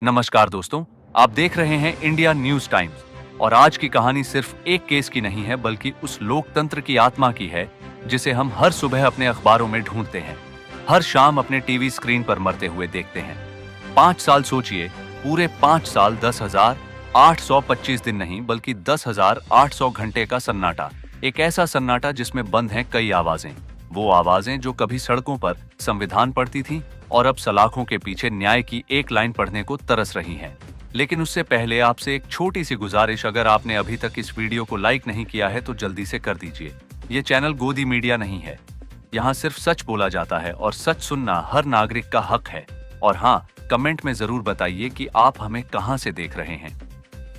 नमस्कार दोस्तों, आप देख रहे हैं इंडिया न्यूज टाइम्स और आज की कहानी सिर्फ एक केस की नहीं है बल्कि उस लोकतंत्र की आत्मा की है जिसे हम हर सुबह अपने अखबारों में ढूंढते हैं, हर शाम अपने टीवी स्क्रीन पर मरते हुए देखते हैं। 5 साल सोचिए, पूरे 5 साल 10,825 दिन नहीं बल्कि 10,800 घंटे का सन्नाटा। एक ऐसा सन्नाटा जिसमें बंद हैं कई आवाजें, वो आवाजें जो कभी सड़कों पर संविधान पढ़ती थीं और अब सलाखों के पीछे न्याय की एक लाइन पढ़ने को तरस रही हैं। लेकिन उससे पहले आपसे एक छोटी सी गुजारिश, अगर आपने अभी तक इस वीडियो को लाइक नहीं किया है तो जल्दी से कर दीजिए। ये चैनल गोदी मीडिया नहीं है, यहाँ सिर्फ सच बोला जाता है और सच सुनना हर नागरिक का हक है। और हाँ, कमेंट में जरूर बताइए कि आप हमें कहाँ से देख रहे हैं,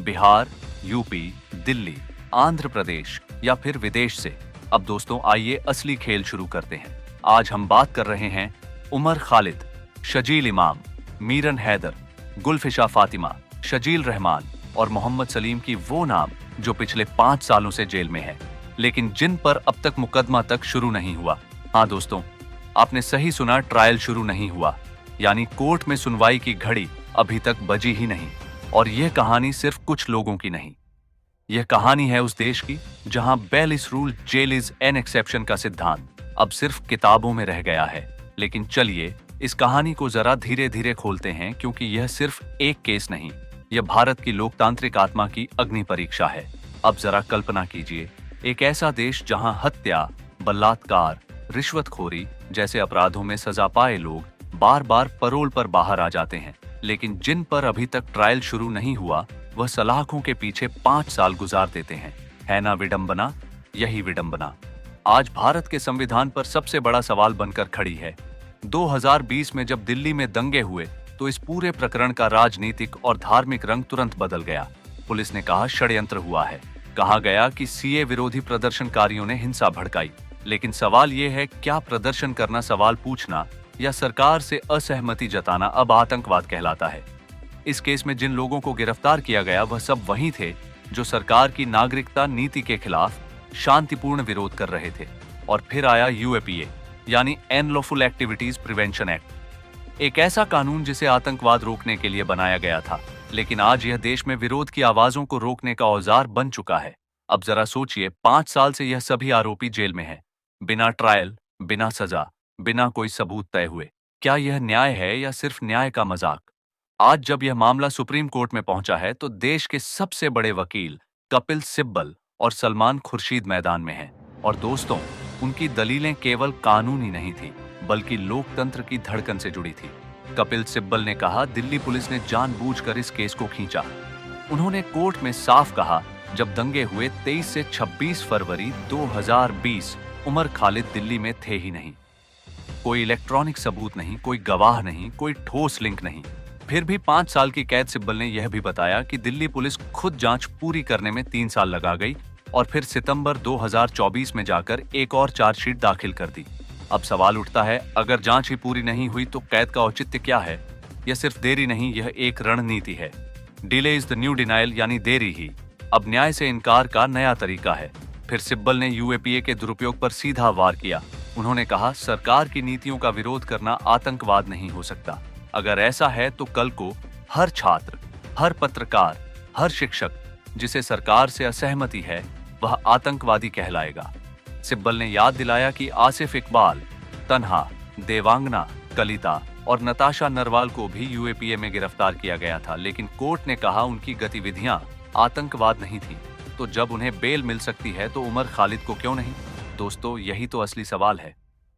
बिहार, यूपी, दिल्ली, आंध्र प्रदेश या फिर विदेश से। अब दोस्तों आइए असली खेल शुरू करते हैं। आज हम बात कर रहे हैं उमर खालिद, शजील इमाम, मीरन हैदर, गुलफिशा फातिमा, शजील रहमान और मोहम्मद सलीम की वो नाम जो पिछले 5 सालों से जेल में है, लेकिन जिन पर अब तक मुकदमा तक शुरू नहीं हुआ। हाँ दोस्तों, आपने सही सुना, ट्रायल शुरू नहीं हुआ, यानी कोर्ट में सुनवाई की घड़ी अभी तक बजी ही नहीं। और यह कहानी सिर्फ कुछ लोगों की नहीं, यह कहानी है उस देश की जहां bail is rule jail is an exception का सिद्धांत अब सिर्फ किताबों में रह गया है। लेकिन चलिए इस कहानी को जरा धीरे धीरे खोलते हैं, क्योंकि यह सिर्फ एक केस नहीं, यह भारत की लोकतांत्रिक आत्मा की अग्नि परीक्षा है। अब जरा कल्पना कीजिए, एक ऐसा देश जहां हत्या, बलात्कार, रिश्वतखोरी जैसे अपराधों में सजा पाए लोग बार बार परोल पर बाहर आ जाते हैं, लेकिन जिन पर अभी तक ट्रायल शुरू नहीं हुआ वह सलाखों के पीछे 5 साल गुजार देते हैं। है ना विडंबना? यही विडंबना आज भारत के संविधान पर सबसे बड़ा सवाल बनकर खड़ी है। 2020 में जब दिल्ली में दंगे हुए तो इस पूरे प्रकरण का राजनीतिक और धार्मिक रंग तुरंत बदल गया। पुलिस ने कहा षड्यंत्र हुआ है, कहा गया कि सीए विरोधी प्रदर्शनकारियों ने हिंसा भड़काई। लेकिन सवाल यह है, क्या प्रदर्शन करना, सवाल पूछना या सरकार से असहमति जताना अब आतंकवाद कहलाता है? इस केस में जिन लोगों को गिरफ्तार किया गया वह सब वही थे जो सरकार की नागरिकता नीति के खिलाफ शांतिपूर्ण विरोध कर रहे थे। और फिर आया यूएपीए यानी अनलॉफुल एक्टिविटीज प्रिवेंशन एक्ट, एक ऐसा कानून जिसे आतंकवाद रोकने के लिए बनाया गया था, लेकिन आज यह देश में विरोध की आवाजों को रोकने का औजार बन चुका है। अब जरा सोचिए, 5 साल से यह सभी आरोपी जेल में हैं, बिना ट्रायल, बिना सजा, बिना कोई सबूत तय हुए। क्या यह न्याय है या सिर्फ न्याय का मजाक? आज जब यह मामला सुप्रीम कोर्ट में पहुंचा है तो देश के सबसे बड़े वकील कपिल सिब्बल और सलमान खुर्शीद मैदान में हैं। और दोस्तों, उनकी दलीलें केवल कानूनी नहीं थी बल्कि लोकतंत्र की धड़कन से जुड़ी थी। कपिल सिब्बल ने कहा, दिल्ली पुलिस ने जानबूझकर इस केस को खींचा। उन्होंने कोर्ट में साफ कहा, जब दंगे हुए 23 से 26 फरवरी 2020 उमर खालिद दिल्ली में थे ही नहीं। कोई इलेक्ट्रॉनिक सबूत नहीं, कोई गवाह नहीं, कोई ठोस लिंक नहीं। फिर भी 5 साल की कैद सिब्बल ने यह भी बताया कि दिल्ली पुलिस खुद जांच पूरी करने में 3 साल लगा गई और फिर सितंबर 2024 में जाकर एक और चार्जशीट दाखिल कर दी। अब सवाल उठता है, अगर जांच ही पूरी नहीं हुई तो कैद का औचित्य क्या है? यह सिर्फ देरी नहीं, यह एक रणनीति है। Delay is the new denial, यानी देरी ही अब न्याय से इनकार का नया तरीका है। फिर सिब्बल ने यूएपीए के दुरुपयोग पर सीधा वार किया। उन्होंने कहा, सरकार की नीतियों का विरोध करना आतंकवाद नहीं हो सकता। अगर ऐसा है तो कल को हर छात्र, हर पत्रकार, हर शिक्षक जिसे सरकार से असहमति है वह आतंकवादी कहलाएगा। सिब्बल ने याद दिलाया कि आसिफ इकबाल, तन्हा, देवांगना, कलिता और नताशा नरवाल को भी यूएपीए में गिरफ्तार किया गया था, लेकिन कोर्ट ने कहा उनकी गतिविधियां आतंकवाद नहीं थी। तो जब उन्हें बेल मिल सकती है तो उमर खालिद को क्यों नहीं? दोस्तों, यही तो असली सवाल है,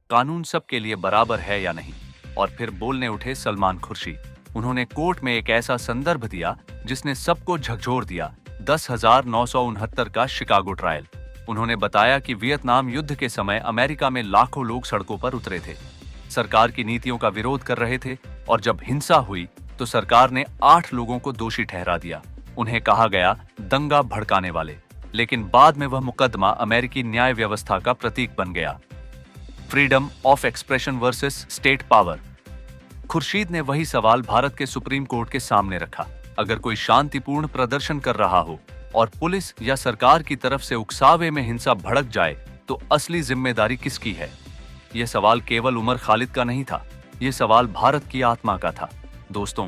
कानून सबके लिए बराबर है या नहीं? और फिर बोलने उठे सलमान खुर्शीद। उन्होंने कोर्ट में एक ऐसा संदर्भ दिया जिसने सबको झकझोर दिया, 10,969 का शिकागो ट्रायल। उन्होंने बताया कि वियतनाम युद्ध के समय अमेरिका में लाखों लोग सड़कों पर उतरे थे, सरकार की नीतियों का विरोध कर रहे थे, और जब हिंसा हुई तो सरकार ने 8 लोगों को दोषी ठहरा दिया। उन्हें कहा गया दंगा भड़काने वाले, लेकिन बाद में वह मुकदमा अमेरिकी न्याय व्यवस्था का प्रतीक बन गया। Freedom of expression versus state power. Khurshid ने वही सवाल भारत के सुप्रीम कोर्ट के सामने रखा। अगर कोई शांतिपूर्ण प्रदर्शन कर रहा हो और पुलिस या सरकार की तरफ से उकसावे में हिंसा भड़क जाए तो असली जिम्मेदारी किसकी है? यह सवाल केवल उमर खालिद का नहीं था, यह सवाल भारत की आत्मा का था। दोस्तों,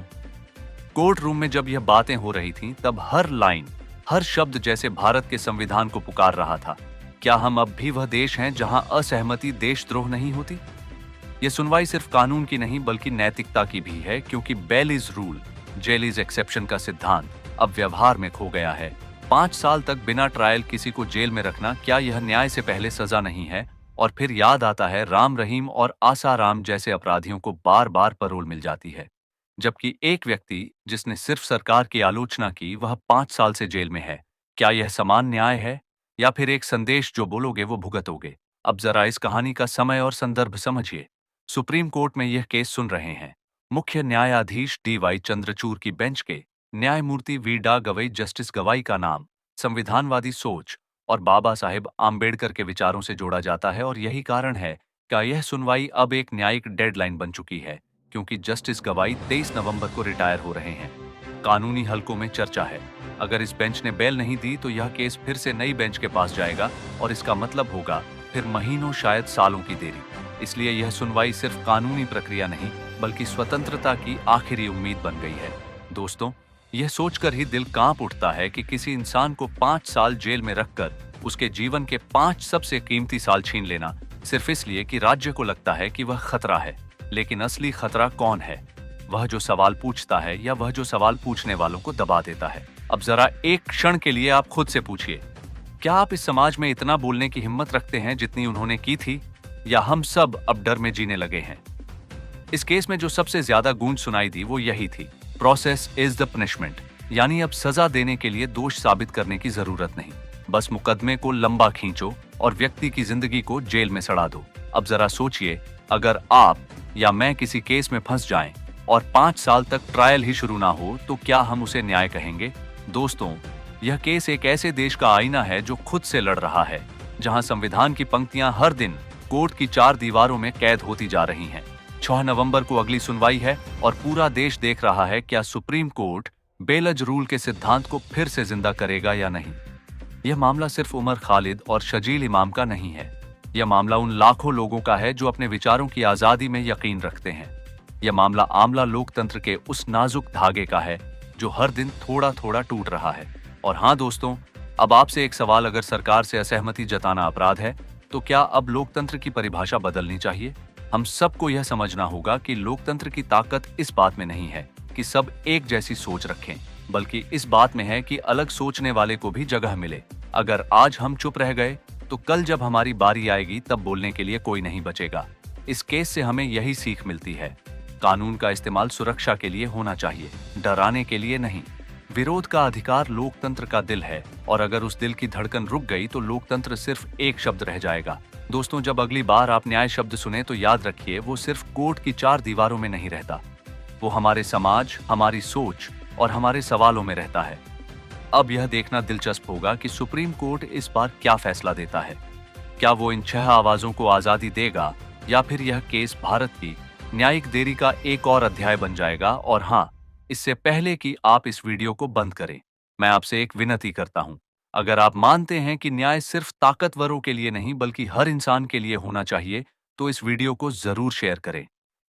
कोर्ट रूम में जब यह बातें हो रही थीं, तब हर लाइन, हर शब्द जैसे भारत के संविधान को पुकार रहा था। क्या हम अब भी वह देश हैं जहां असहमति देशद्रोह नहीं होती? यह सुनवाई सिर्फ कानून की नहीं बल्कि नैतिकता की भी है, क्योंकि bail is rule, jail is exception का सिद्धांत अब व्यवहार में खो गया है। 5 साल तक बिना ट्रायल किसी को जेल में रखना, क्या यह न्याय से पहले सजा नहीं है? और फिर याद आता है राम रहीम और आसाराम जैसे अपराधियों को बार बार पैरोल मिल जाती है, जबकि एक व्यक्ति जिसने सिर्फ सरकार की आलोचना की वह 5 साल से जेल में है। क्या यह समान न्याय है, या फिर एक संदेश जो बोलोगे वो भुगतोगे? अब जरा इस कहानी का समय और संदर्भ समझिए। सुप्रीम कोर्ट में यह केस सुन रहे हैं मुख्य न्यायाधीश DY चंद्रचूड़ की बेंच के न्यायमूर्ति वी डा गवई। जस्टिस गवाई का नाम संविधानवादी सोच और बाबा साहेब आम्बेडकर के विचारों से जोड़ा जाता है, और यही कारण है कि यह सुनवाई अब एक न्यायिक डेडलाइन बन चुकी है, क्योंकि जस्टिस गवाई 23 नवंबर को रिटायर हो रहे हैं। कानूनी हलकों में चर्चा है, अगर इस बेंच ने बेल नहीं दी तो यह केस फिर से नई बेंच के पास जाएगा, और इसका मतलब होगा फिर महीनों शायद सालों की देरी। इसलिए यह सुनवाई सिर्फ कानूनी प्रक्रिया नहीं बल्कि स्वतंत्रता की आखिरी उम्मीद बन गई है। दोस्तों, यह सोचकर ही दिल कांप उठता है कि किसी इंसान को 5 साल जेल में रखकर उसके जीवन के 5 सबसे कीमती साल छीन लेना, सिर्फ इसलिए कि राज्य को लगता है कि वह खतरा है। लेकिन असली खतरा कौन है? वह जो सवाल पूछता है, या वह जो सवाल पूछने वालों को दबा देता है? अब जरा एक क्षण के लिए आप खुद से पूछिए, क्या आप इस समाज में इतना बोलने की हिम्मत रखते हैं जितनी उन्होंने की थी, या हम सब अब डर में जीने लगे हैं? इस केस में जो सबसे ज्यादा गूंज सुनाई दी वो यही थी, प्रोसेस इज द पनिशमेंट। यानी अब सजा देने के लिए दोष साबित करने की जरूरत नहीं, बस मुकदमे को लंबा खींचो और व्यक्ति की जिंदगी को जेल में सड़ा दो। अब जरा सोचिए, अगर आप या मैं किसी केस में फंस जाएं और 5 साल तक ट्रायल ही शुरू ना हो, तो क्या हम उसे न्याय कहेंगे? दोस्तों, यह केस एक ऐसे देश का आईना है जो खुद से लड़ रहा है, जहां संविधान की पंक्तियां हर दिन कोर्ट की 4 दीवारों में कैद होती जा रही हैं। 6 नवंबर को अगली सुनवाई है और पूरा देश देख रहा है क्या सुप्रीम कोर्ट बेलज रूल के सिद्धांत को फिर से जिंदा करेगा या नहीं। यह मामला सिर्फ उमर खालिद और शजील इमाम का नहीं है, यह मामला उन लाखों लोगों का है जो अपने विचारों की आजादी में यकीन रखते हैं। यह मामला आमला लोकतंत्र के उस नाजुक धागे का है जो हर दिन थोड़ा थोड़ा टूट रहा है। और हाँ दोस्तों, अब आपसे एक सवाल, अगर सरकार से असहमति जताना अपराध है, तो क्या अब लोकतंत्र की परिभाषा बदलनी चाहिए? हम सबको यह समझना होगा कि लोकतंत्र की ताकत इस बात में नहीं है कि सब एक जैसी सोच रखें, बल्कि इस बात में है कि अलग सोचने वाले को भी जगह मिले। अगर आज हम चुप रह गए तो कल जब हमारी बारी आएगी तब बोलने के लिए कोई नहीं बचेगा। इस केस से हमें यही सीख मिलती है, कानून का इस्तेमाल सुरक्षा के लिए होना चाहिए, डराने के लिए नहीं। विरोध का अधिकार लोकतंत्र का दिल है, और अगर उस दिल की धड़कन रुक गई तो लोकतंत्र सिर्फ एक शब्द रह जाएगा। दोस्तों, जब अगली बार आप न्याय शब्द सुने तो याद रखिए, वो सिर्फ कोर्ट की 4 दीवारों में नहीं रहता, वो हमारे समाज, हमारी सोच और हमारे सवालों में रहता है। अब यह देखना दिलचस्प होगा कि सुप्रीम कोर्ट इस बार क्या फैसला देता है। क्या वो इन 6 आवाजों को आजादी देगा, या फिर यह केस भारत की न्यायिक देरी का एक और अध्याय बन जाएगा? और हाँ, इससे पहले कि आप इस वीडियो को बंद करें, मैं आपसे एक विनती करता हूं, अगर आप मानते हैं कि न्याय सिर्फ ताकतवरों के लिए नहीं बल्कि हर इंसान के लिए होना चाहिए, तो इस वीडियो को जरूर शेयर करें।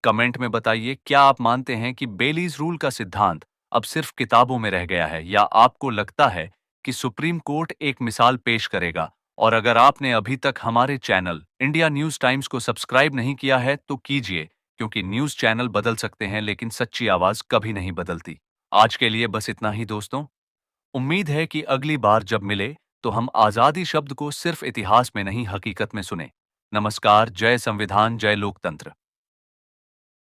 कमेंट में बताइए, क्या आप मानते हैं कि बेलीज रूल का सिद्धांत अब सिर्फ किताबों में रह गया है, या आपको लगता है कि सुप्रीम कोर्ट एक मिसाल पेश करेगा? और अगर आपने अभी तक हमारे चैनल इंडिया न्यूज टाइम्स को सब्सक्राइब नहीं किया है तो कीजिए, क्योंकि न्यूज चैनल बदल सकते हैं लेकिन सच्ची आवाज कभी नहीं बदलती। आज के लिए बस इतना ही दोस्तों। उम्मीद है कि अगली बार जब मिले तो हम आजादी शब्द को सिर्फ इतिहास में नहीं हकीकत में सुने। नमस्कार, जय संविधान, जय लोकतंत्र।